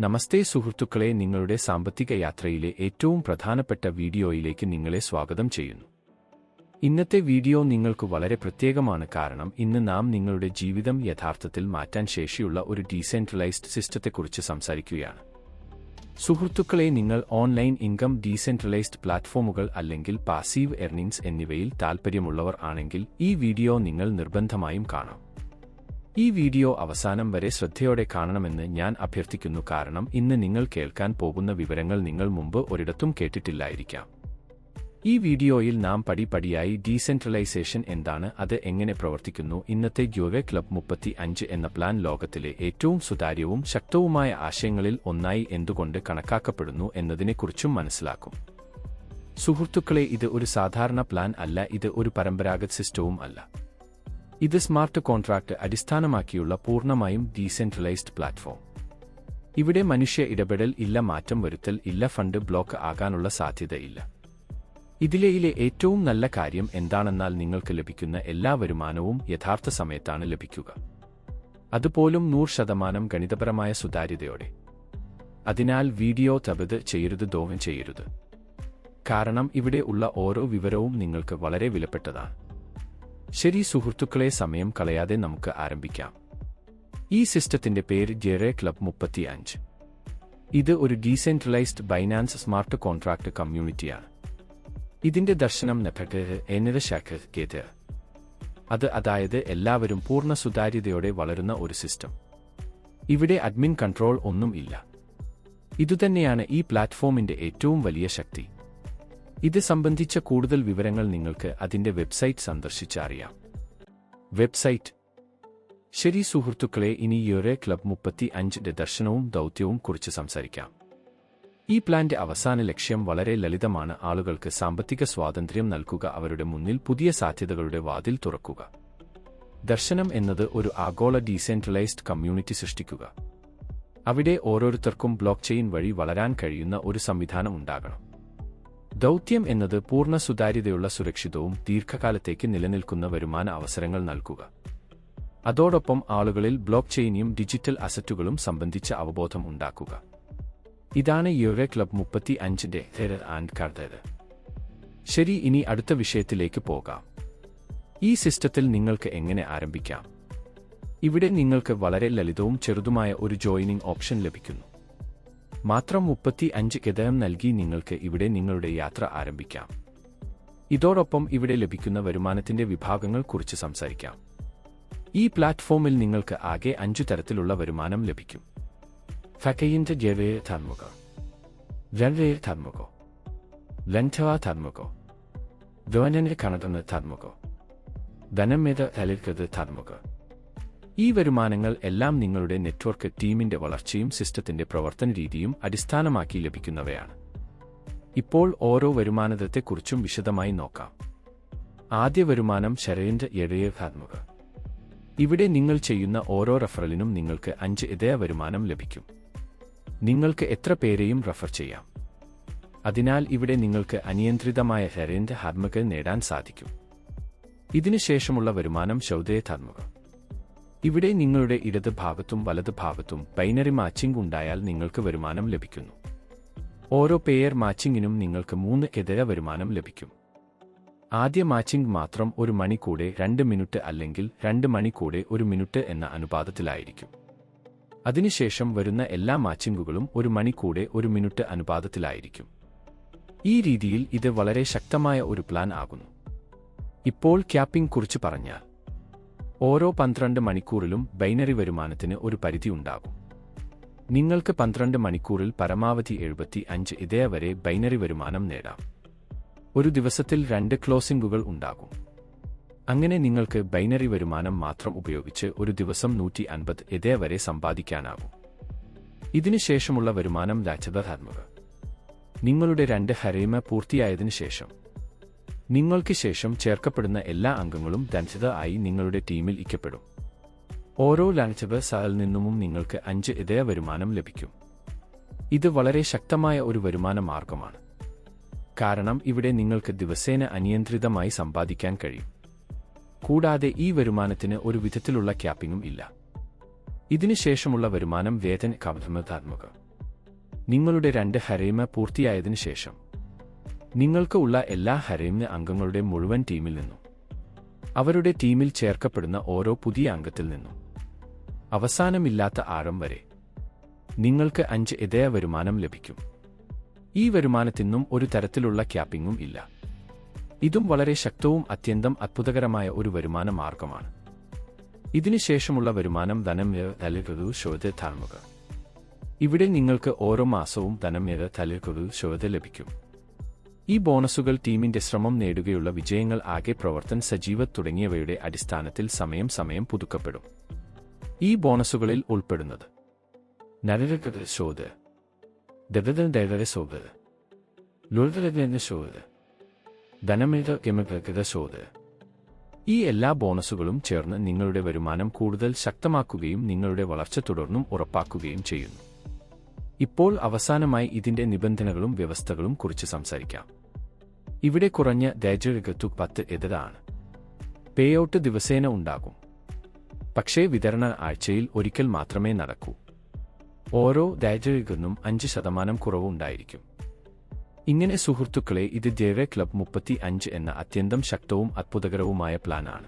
നമസ്തേ സുഹൃത്തുക്കളെ, നിങ്ങളുടെ സാമ്പത്തിക യാത്രയിലെ ഏറ്റവും പ്രധാനപ്പെട്ട വീഡിയോയിലേക്ക് നിങ്ങളെ സ്വാഗതം ചെയ്യുന്നു. ഇന്നത്തെ വീഡിയോ നിങ്ങൾക്ക് വളരെ പ്രത്യേകമാണ്, കാരണം ഇന്ന് നാം നിങ്ങളുടെ ജീവിതം യഥാർത്ഥത്തിൽ മാറ്റാൻ ശേഷിയുള്ള ഒരു ഡീസെൻട്രലൈസ്ഡ് സിസ്റ്റത്തെക്കുറിച്ച് സംസാരിക്കുകയാണ്. സുഹൃത്തുക്കളെ, നിങ്ങൾ ഓൺലൈൻ ഇൻകം, ഡീസെൻട്രലൈസ്ഡ് പ്ലാറ്റ്ഫോമുകൾ അല്ലെങ്കിൽ പാസീവ് എർണിംഗ്സ് എന്നിവയിൽ താൽപ്പര്യമുള്ളവർ ആണെങ്കിൽ ഈ വീഡിയോ നിങ്ങൾ നിർബന്ധമായും കാണാം. ഈ വീഡിയോ അവസാനം വരെ ശ്രദ്ധയോടെ കാണണമെന്ന് ഞാൻ അഭ്യർത്ഥിക്കുന്നു, കാരണം ഇന്ന് നിങ്ങൾ കേൾക്കാൻ പോകുന്ന വിവരങ്ങൾ നിങ്ങൾ മുമ്പ് ഒരിടത്തും കേട്ടിട്ടില്ലായിരിക്കാം. ഈ വീഡിയോയിൽ നാം പടിപടിയായി ഡീസെൻട്രലൈസേഷൻ എന്താണ്, അത് എങ്ങനെ പ്രവർത്തിക്കുന്നു, ഇന്നത്തെ ഗ്യോവേ ക്ലബ് 35 എന്ന പ്ലാൻ ലോകത്തിലെ ഏറ്റവും സുതാര്യവും ശക്തവുമായ ആശയങ്ങളിൽ ഒന്നായി എന്തുകൊണ്ട് കണക്കാക്കപ്പെടുന്നു എന്നതിനെക്കുറിച്ചും മനസ്സിലാക്കും. സുഹൃത്തുക്കളെ, ഇത് ഒരു സാധാരണ പ്ലാൻ അല്ല, ഇത് ഒരു പരമ്പരാഗത സിസ്റ്റവും അല്ല. ഇത് സ്മാർട്ട് കോൺട്രാക്ട് അടിസ്ഥാനമാക്കിയുള്ള പൂർണ്ണമായും ഡീസെൻട്രലൈസ്ഡ് പ്ലാറ്റ്ഫോം. ഇവിടെ മനുഷ്യ ഇടപെടൽ ഇല്ല, മാറ്റം വരുത്തൽ ഇല്ല, ഫണ്ട് ബ്ലോക്ക് ആകാനുള്ള സാധ്യതയില്ല. ഇതിലെ ഏറ്റവും നല്ല കാര്യം എന്താണെന്നാൽ നിങ്ങൾക്ക് ലഭിക്കുന്ന എല്ലാ വരുമാനവും യഥാർത്ഥ സമയത്താണ് ലഭിക്കുക, അതുപോലും 100% ഗണിതപരമായ സുതാര്യതയോടെ. അതിനാൽ വീഡിയോ തബത് ചെയ്യരുത്, ദോഹം ചെയ്യരുത്, കാരണം ഇവിടെ ഉള്ള ഓരോ വിവരവും നിങ്ങൾക്ക് വളരെ വിലപ്പെട്ടതാണ്. ശരി സുഹൃത്തുക്കളെ, സമയം കളയാതെ നമുക്ക് ആരംഭിക്കാം. ഈ സിസ്റ്റത്തിന്റെ പേര് ഗ്യോവേ ക്ലബ് 35. ഇത് ഒരു ഡീസെൻട്രലൈസ്ഡ് ബൈനാൻസ് സ്മാർട്ട് കോൺട്രാക്ട് കമ്മ്യൂണിറ്റിയാണ്. ഇതിന്റെ ദർശനം അതായത് എല്ലാവരും പൂർണ്ണ സുതാര്യതയോടെ വളരുന്ന ഒരു സിസ്റ്റം. ഇവിടെ അഡ്മിൻ കൺട്രോൾ ഒന്നും ഇല്ല. ഇതുതന്നെയാണ് ഈ പ്ലാറ്റ്ഫോമിന്റെ ഏറ്റവും വലിയ ശക്തി. ഇത് സംബന്ധിച്ച കൂടുതൽ വിവരങ്ങൾ നിങ്ങൾക്ക് അതിന്റെ വെബ്സൈറ്റ് സന്ദർശിച്ച് അറിയാം. വെബ്സൈറ്റ്. ശരി സുഹൃത്തുക്കളെ, ഇനി ഗ്യോവേ ക്ലബ് 35ന്റെ ദർശനവും ദൗത്യവും കുറിച്ച് സംസാരിക്കാം. ഈ പ്ലാന്റെ അവസാന ലക്ഷ്യം വളരെ ലളിതമാണ്: ആളുകൾക്ക് സാമ്പത്തിക സ്വാതന്ത്ര്യം നൽകുക, അവരുടെ മുന്നിൽ പുതിയ സാധ്യതകളുടെ വാതിൽ തുറക്കുക. ദർശനം എന്നത് ഒരു ആഗോള ഡീസെൻട്രലൈസ്ഡ് കമ്മ്യൂണിറ്റി സൃഷ്ടിക്കുക. അവിടെ ഓരോരുത്തർക്കും ബ്ലോക്ക് ചെയിൻ വഴി വളരാൻ കഴിയുന്ന ഒരു സംവിധാനം ഉണ്ടാകണം. ദൗത്യം എന്നത് പൂർണ്ണ സുതാര്യതയുള്ള, സുരക്ഷിതവും ദീർഘകാലത്തേക്ക് നിലനിൽക്കുന്ന വരുമാന അവസരങ്ങൾ നൽകുക. അതോടൊപ്പം ആളുകളിൽ ബ്ലോക്ക് ചെയിനും ഡിജിറ്റൽ അസറ്റുകളും സംബന്ധിച്ച അവബോധം ഉണ്ടാക്കുക. ഇതാണ് ഗ്യോവേ ക്ലബ് 35ന്റെ കഥ. ശരി, ഇനി അടുത്ത വിഷയത്തിലേക്ക് പോകാം. ഈ സിസ്റ്റത്തിൽ നിങ്ങൾക്ക് എങ്ങനെ ആരംഭിക്കാം? ഇവിടെ നിങ്ങൾക്ക് വളരെ ലളിതവും ചെറുതുമായ ഒരു ജോയിനിംഗ് ഓപ്ഷൻ ലഭിക്കുന്നു. മാത്രം 35 നൽകി നിങ്ങൾക്ക് ഇവിടെ നിങ്ങളുടെ യാത്ര ആരംഭിക്കാം. ഇതോടൊപ്പം ഇവിടെ ലഭിക്കുന്ന വരുമാനത്തിന്റെ വിഭാഗങ്ങൾ കുറിച്ച് സംസാരിക്കാം. ഈ പ്ലാറ്റ്ഫോമിൽ നിങ്ങൾക്ക് ആകെ 5 തരത്തിലുള്ള വരുമാനം ലഭിക്കും. ഫക്കയിന്റെ ഗ്യോവേ ധർമുക, രൺവേ ധർമുകോ, ലൻഥവ ധർമുകോ, ദ്വനന്റെ കണതന് ധർമുകോ, ധനമേത തലിർക്കത് ധർമുക. ഈ വരുമാനങ്ങൾ എല്ലാം നിങ്ങളുടെ നെറ്റ്വർക്ക് ടീമിന്റെ വളർച്ചയും സിസ്റ്റത്തിന്റെ പ്രവർത്തന രീതിയും അടിസ്ഥാനമാക്കി ലഭിക്കുന്നവയാണ്. ഇപ്പോൾ ഓരോ വരുമാനത്തെക്കുറിച്ചും വിശദമായി നോക്കാം. ആദ്യ വരുമാനം ശരയിന്റെ ധർമുക. ഇവിടെ നിങ്ങൾ ചെയ്യുന്ന ഓരോ റഫറലിനും നിങ്ങൾക്ക് 5 വരുമാനം ലഭിക്കും. നിങ്ങൾക്ക് എത്ര പേരെയും റഫർ ചെയ്യാം. അതിനാൽ ഇവിടെ നിങ്ങൾക്ക് അനിയന്ത്രിതമായ ശരയിന്റെ ധർമുക നേടാൻ സാധിക്കും. ഇതിനുശേഷമുള്ള വരുമാനം ശൗദയ ധർമുക. ഇവിടെ നിങ്ങളുടെ ഇടത് ഭാഗത്തും വലത് ഭാഗത്തും ബൈനറി മാച്ചിംഗ് ഉണ്ടായാൽ നിങ്ങൾക്ക് വരുമാനം ലഭിക്കുന്നു. ഓരോ പെയർ മാച്ചിങ്ങിനും നിങ്ങൾക്ക് 3 വരുമാനം ലഭിക്കും. ആദ്യ മാച്ചിംഗ് മാത്രം 1 മണി കൂടെ 2 മിനിറ്റ് അല്ലെങ്കിൽ 2 മണി കൂടെ 1 മിനിറ്റ് എന്ന അനുപാതത്തിലായിരിക്കും. അതിനുശേഷം വരുന്ന എല്ലാ മാച്ചിങ്ങുകളും 1 മണി കൂടെ 1 മിനിറ്റ് അനുപാതത്തിലായിരിക്കും. ഈ രീതിയിൽ ഇത് വളരെ ശക്തമായ ഒരു പ്ലാൻ ആകുന്നു. ഇപ്പോൾ ക്യാപ്പിംഗ് കുറിച്ച് പറഞ്ഞാൽ, ഓരോ 12 മണിക്കൂറിലും ബൈനറി വരുമാനത്തിന് ഒരു പരിധി ഉണ്ടാകും. നിങ്ങൾക്ക് 12 മണിക്കൂറിൽ പരമാവധി 75 വരെ ബൈനറി വരുമാനം നേടാം. ഒരു ദിവസത്തിൽ 2 ക്ലോസിംഗുകൾ ഉണ്ടാകും. അങ്ങനെ നിങ്ങൾക്ക് ബൈനറി വരുമാനം മാത്രം ഉപയോഗിച്ച് ഒരു ദിവസം 150 വരെ സമ്പാദിക്കാനാകും. ഇതിനുശേഷമുള്ള വരുമാനം ധർമുക. നിങ്ങളുടെ 2 ഹരേമ പൂർത്തിയായതിനു ശേഷം നിങ്ങൾക്ക് ശേഷം ചേർക്കപ്പെടുന്ന എല്ലാ അംഗങ്ങളും ധനസ്ഥിത ആയി നിങ്ങളുടെ ടീമിൽ ഇക്കപ്പെടും. ഓരോ ലാൻചബസാൽ നിന്നും നിങ്ങൾക്ക് 5 വരുമാനം ലഭിക്കും. ഇത് വളരെ ശക്തമായ ഒരു വരുമാന മാർഗമാണ്, കാരണം ഇവിടെ നിങ്ങൾക്ക് ദിവസേന അനിയന്ത്രിതമായി സമ്പാദിക്കാൻ കഴിയും. കൂടാതെ ഈ വരുമാനത്തിന് ഒരു വിധത്തിലുള്ള ക്യാപ്പിംഗും ഇല്ല. ഇതിനുശേഷമുള്ള വരുമാനം വേതൻ കവധർമ്മധാത്മക. നിങ്ങളുടെ 2 ഹരേമ പൂർത്തിയായതിനു ശേഷം നിങ്ങൾക്ക് ഉള്ള എല്ലാ ഹരേമ അംഗങ്ങളുടെ മുഴുവൻ ടീമിൽ നിന്നും അവരുടെ ടീമിൽ ചേർക്കപ്പെടുന്ന ഓരോ പുതിയ അംഗത്തിൽ നിന്നും അവസാനമില്ലാത്ത ആഴം വരെ നിങ്ങൾക്ക് 5 ഇതയ വരുമാനം ലഭിക്കും. ഈ വരുമാനത്തിനും ഒരു തരത്തിലുള്ള ക്യാപ്പിംഗും ഇല്ല. ഇതും വളരെ ശക്തവും അത്യന്തം അത്ഭുതകരമായ ഒരു വരുമാന മാർഗമാണ്. ഇതിനുശേഷമുള്ള വരുമാനം ധനം തലിക. ഇവിടെ നിങ്ങൾക്ക് ഓരോ മാസവും ധനം തലിക ലഭിക്കും. ഈ ബോണസുകൾ ടീമിന്റെ ശ്രമം നേടുകയുള്ള വിജയങ്ങൾ, ആകെ പ്രവർത്തൻ, സജീവത് തുടങ്ങിയവയുടെ അടിസ്ഥാനത്തിൽ സമയം പുതുക്കപ്പെടും. ഈ ബോണസുകളിൽ ഉൾപ്പെടുന്നത് ഈ എല്ലാ ബോണസുകളും ചേർന്ന് നിങ്ങളുടെ വരുമാനം കൂടുതൽ ശക്തമാക്കുകയും നിങ്ങളുടെ വളർച്ച തുടർന്നും ഉറപ്പാക്കുകയും ചെയ്യുന്നു. ഇപ്പോൾ അവസാനമായി ഇതിന്റെ നിബന്ധനകളും വ്യവസ്ഥകളും കുറിച്ച് സംസാരിക്കാം. ഇവിടെ കുറഞ്ഞ ദൈർഘ്യത്തു 10 ആണ്. പേഔട്ട് ദിവസേന ഉണ്ടാകും, പക്ഷേ വിതരണ ആഴ്ചയിൽ ഒരിക്കൽ മാത്രമേ നടക്കൂ. ഓരോ ദൈർഘ്യത്തിനും 5% കുറവ് ഉണ്ടായിരിക്കും. ഇങ്ങനെ സുഹൃത്തുക്കളെ, ഇത് ജെവെ ക്ലബ് 35 എന്ന അത്യന്തം ശക്തവും അത്ഭുതകരവുമായ പ്ലാനാണ്.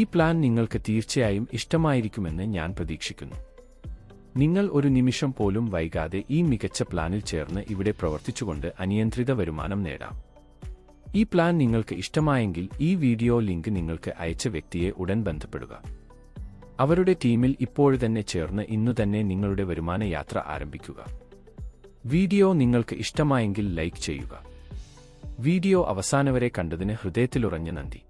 ഈ പ്ലാൻ നിങ്ങൾക്ക് തീർച്ചയായും ഇഷ്ടമായിരിക്കുമെന്ന് ഞാൻ പ്രതീക്ഷിക്കുന്നു. നിങ്ങൾ ഒരു നിമിഷം പോലും വൈകാതെ ഈ മികച്ച പ്ലാനിൽ ചേർന്ന് ഇവിടെ പ്രവർത്തിച്ചുകൊണ്ട് അനിയന്ത്രിത വരുമാനം നേടാം. ഈ പ്ലാൻ നിങ്ങൾക്ക് ഇഷ്ടമായെങ്കിൽ ഈ വീഡിയോ ലിങ്ക് നിങ്ങൾക്ക് അയച്ച വ്യക്തിയെ ഉടൻ ബന്ധപ്പെടുക. അവരുടെ ടീമിൽ ഇപ്പോഴുതന്നെ ചേർന്ന് ഇന്നുതന്നെ നിങ്ങളുടെ വരുമാന യാത്ര ആരംഭിക്കുക. വീഡിയോ നിങ്ങൾക്ക് ഇഷ്ടമായെങ്കിൽ ലൈക്ക് ചെയ്യുക. വീഡിയോ അവസാനവരെ കണ്ടതിന് ഹൃദയത്തിലുറഞ്ഞ നന്ദി.